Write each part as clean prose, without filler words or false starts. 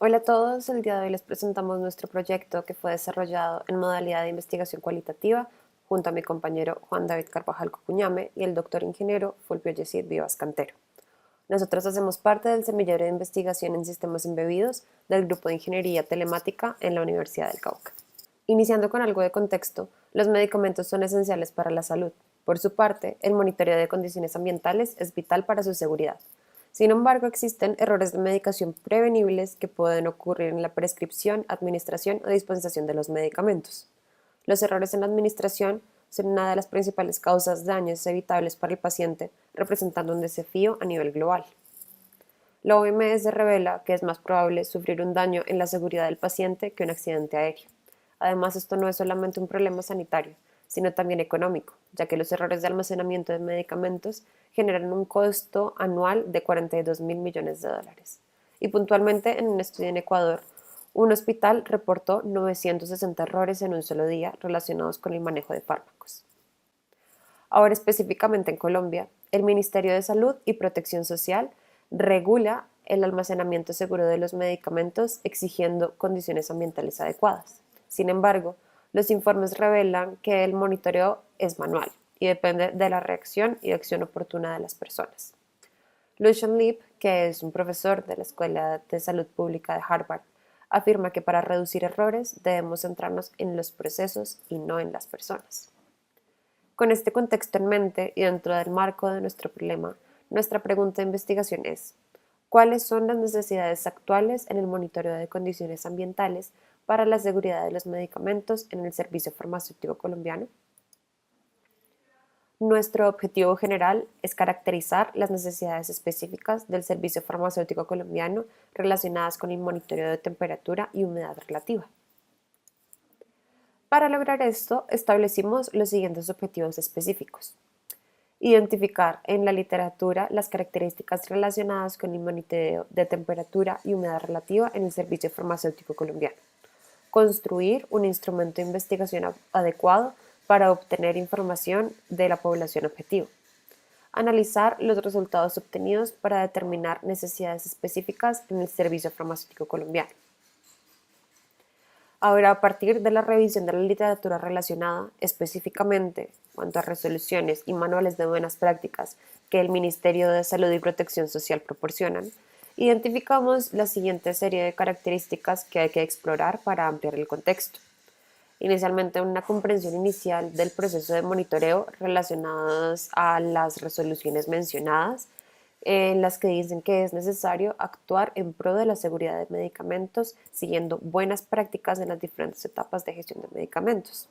Hola a todos, el día de hoy les presentamos nuestro proyecto que fue desarrollado en modalidad de investigación cualitativa junto a mi compañero Juan David Carvajal Cocuñame y el doctor ingeniero Fulvio Yesid Vivas Cantero. Nosotros hacemos parte del semillero de investigación en sistemas embebidos del Grupo de Ingeniería Telemática en la Universidad del Cauca. Iniciando con algo de contexto, los medicamentos son esenciales para la salud. Por su parte, el monitoreo de condiciones ambientales es vital para su seguridad. Sin embargo, existen errores de medicación prevenibles que pueden ocurrir en la prescripción, administración o dispensación de los medicamentos. Los errores en la administración son una de las principales causas de daños evitables para el paciente, representando un desafío a nivel global. La OMS revela que es más probable sufrir un daño en la seguridad del paciente que un accidente aéreo. Además, esto no es solamente un problema sanitario, sino también económico, ya que los errores de almacenamiento de medicamentos generan un costo anual de 42 mil millones de dólares. Y puntualmente, en un estudio en Ecuador, un hospital reportó 960 errores en un solo día relacionados con el manejo de fármacos. Ahora específicamente en Colombia, el Ministerio de Salud y Protección Social regula el almacenamiento seguro de los medicamentos exigiendo condiciones ambientales adecuadas. Sin embargo, los informes revelan que el monitoreo es manual y depende de la reacción y acción oportuna de las personas. Lucian Leap, que es un profesor de la Escuela de Salud Pública de Harvard, afirma que para reducir errores debemos centrarnos en los procesos y no en las personas. Con este contexto en mente y dentro del marco de nuestro problema, nuestra pregunta de investigación es: ¿cuáles son las necesidades actuales en el monitoreo de condiciones ambientales para la seguridad de los medicamentos en el servicio farmacéutico colombiano? Nuestro objetivo general es caracterizar las necesidades específicas del servicio farmacéutico colombiano relacionadas con el monitoreo de temperatura y humedad relativa. Para lograr esto, establecimos los siguientes objetivos específicos: identificar en la literatura las características relacionadas con el monitoreo de temperatura y humedad relativa en el servicio farmacéutico colombiano, construir un instrumento de investigación adecuado para obtener información de la población objetivo, analizar los resultados obtenidos para determinar necesidades específicas en el servicio farmacéutico colombiano. Ahora, a partir de la revisión de la literatura relacionada, específicamente en cuanto a resoluciones y manuales de buenas prácticas que el Ministerio de Salud y Protección Social proporcionan, identificamos la siguiente serie de características que hay que explorar para ampliar el contexto. Inicialmente, una comprensión inicial del proceso de monitoreo relacionados a las resoluciones mencionadas, en las que dicen que es necesario actuar en pro de la seguridad de medicamentos siguiendo buenas prácticas en las diferentes etapas de gestión de medicamentos.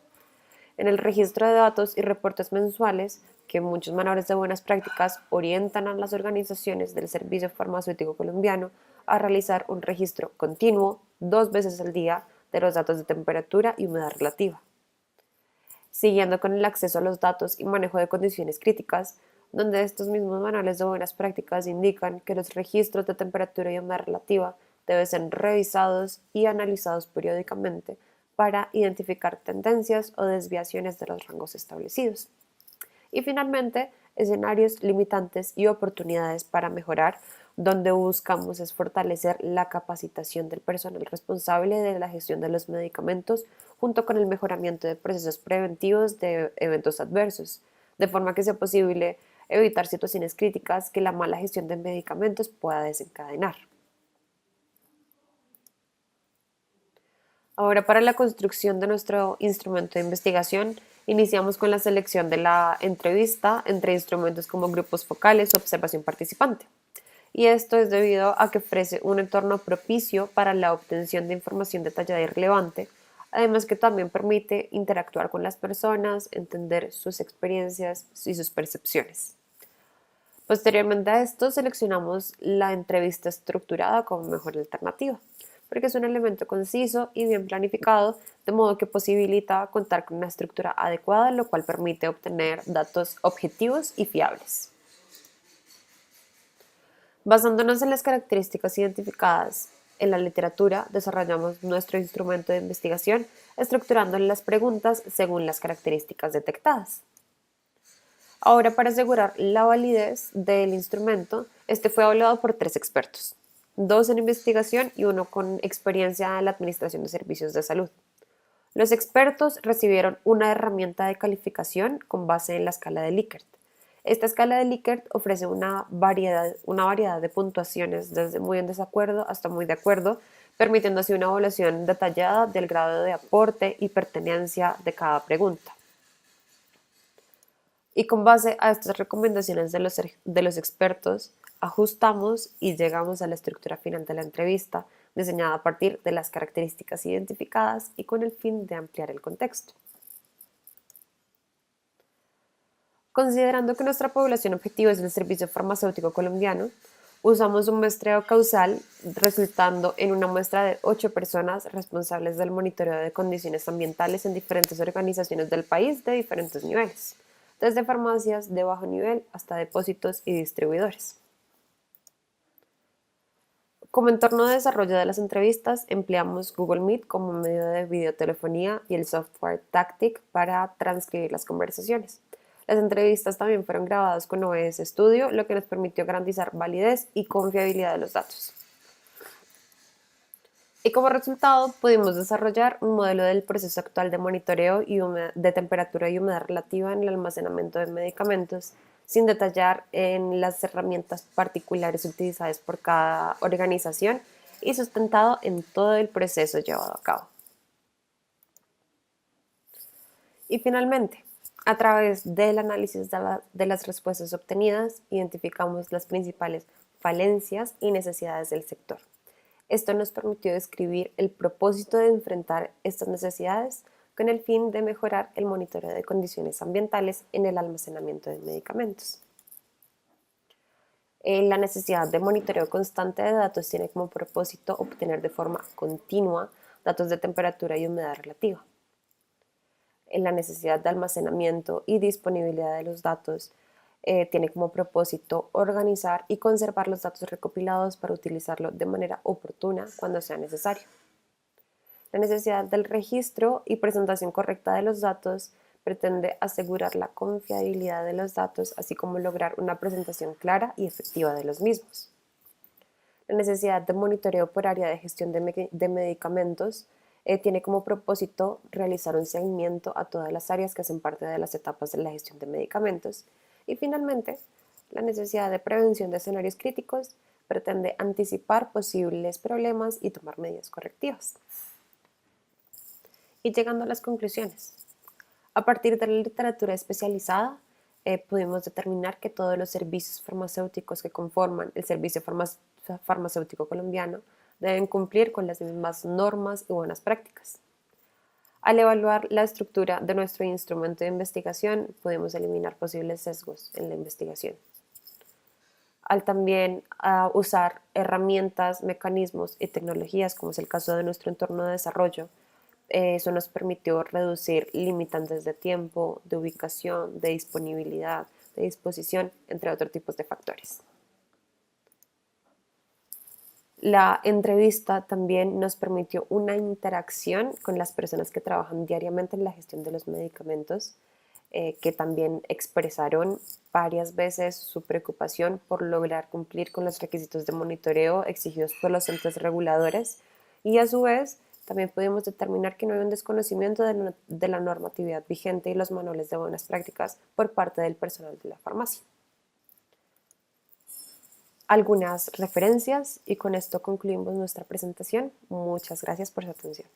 En el registro de datos y reportes mensuales, que muchos manuales de buenas prácticas orientan a las organizaciones del servicio farmacéutico colombiano a realizar un registro continuo 2 veces al día de los datos de temperatura y humedad relativa. Siguiendo con el acceso a los datos y manejo de condiciones críticas, donde estos mismos manuales de buenas prácticas indican que los registros de temperatura y humedad relativa deben ser revisados y analizados periódicamente para identificar tendencias o desviaciones de los rangos establecidos. Y finalmente, escenarios limitantes y oportunidades para mejorar, donde buscamos es fortalecer la capacitación del personal responsable de la gestión de los medicamentos junto con el mejoramiento de procesos preventivos de eventos adversos, de forma que sea posible evitar situaciones críticas que la mala gestión de medicamentos pueda desencadenar. Ahora, para la construcción de nuestro instrumento de investigación, iniciamos con la selección de la entrevista entre instrumentos como grupos focales o observación participante. Y esto es debido a que ofrece un entorno propicio para la obtención de información detallada y relevante, además que también permite interactuar con las personas, entender sus experiencias y sus percepciones. Posteriormente a esto, seleccionamos la entrevista estructurada como mejor alternativa, porque es un elemento conciso y bien planificado, de modo que posibilita contar con una estructura adecuada, lo cual permite obtener datos objetivos y fiables. Basándonos en las características identificadas en la literatura, desarrollamos nuestro instrumento de investigación, estructurando las preguntas según las características detectadas. Ahora, para asegurar la validez del instrumento, este fue evaluado por 3 expertos. 2 en investigación y 1 con experiencia en la administración de servicios de salud. Los expertos recibieron una herramienta de calificación con base en la escala de Likert. Esta escala de Likert ofrece una variedad de puntuaciones desde muy en desacuerdo hasta muy de acuerdo, permitiendo así una evaluación detallada del grado de aporte y pertenencia de cada pregunta. Y con base a estas recomendaciones de los expertos, ajustamos y llegamos a la estructura final de la entrevista, diseñada a partir de las características identificadas y con el fin de ampliar el contexto. Considerando que nuestra población objetivo es el servicio farmacéutico colombiano, usamos un muestreo causal resultando en una muestra de 8 personas responsables del monitoreo de condiciones ambientales en diferentes organizaciones del país de diferentes niveles, desde farmacias de bajo nivel hasta depósitos y distribuidores. Como entorno de desarrollo de las entrevistas, empleamos Google Meet como medio de videotelefonía y el software Tactic para transcribir las conversaciones. Las entrevistas también fueron grabadas con OBS Studio, lo que nos permitió garantizar validez y confiabilidad de los datos. Y como resultado, pudimos desarrollar un modelo del proceso actual de monitoreo de temperatura y humedad relativa en el almacenamiento de medicamentos, sin detallar en las herramientas particulares utilizadas por cada organización y sustentado en todo el proceso llevado a cabo. Y finalmente, a través del análisis de las respuestas obtenidas, identificamos las principales falencias y necesidades del sector. Esto nos permitió describir el propósito de enfrentar estas necesidades con el fin de mejorar el monitoreo de condiciones ambientales en el almacenamiento de medicamentos. La necesidad de monitoreo constante de datos tiene como propósito obtener de forma continua datos de temperatura y humedad relativa. La necesidad de almacenamiento y disponibilidad de los datos tiene como propósito organizar y conservar los datos recopilados para utilizarlo de manera oportuna cuando sea necesario. La necesidad del registro y presentación correcta de los datos pretende asegurar la confiabilidad de los datos, así como lograr una presentación clara y efectiva de los mismos. La necesidad de monitoreo por área de gestión de medicamentos tiene como propósito realizar un seguimiento a todas las áreas que hacen parte de las etapas de la gestión de medicamentos. Y finalmente, la necesidad de prevención de escenarios críticos pretende anticipar posibles problemas y tomar medidas correctivas. Y llegando a las conclusiones. A partir de la literatura especializada, pudimos determinar que todos los servicios farmacéuticos que conforman el servicio farmacéutico colombiano deben cumplir con las mismas normas y buenas prácticas. Al evaluar la estructura de nuestro instrumento de investigación, pudimos eliminar posibles sesgos en la investigación. Al también usar herramientas, mecanismos y tecnologías, como es el caso de nuestro entorno de desarrollo, eso nos permitió reducir limitantes de tiempo, de ubicación, de disponibilidad, de disposición, entre otros tipos de factores. La entrevista también nos permitió una interacción con las personas que trabajan diariamente en la gestión de los medicamentos, que también expresaron varias veces su preocupación por lograr cumplir con los requisitos de monitoreo exigidos por los entes reguladores y a su vez también pudimos determinar que no hay un desconocimiento de la normatividad vigente y los manuales de buenas prácticas por parte del personal de la farmacia. Algunas referencias y con esto concluimos nuestra presentación. Muchas gracias por su atención.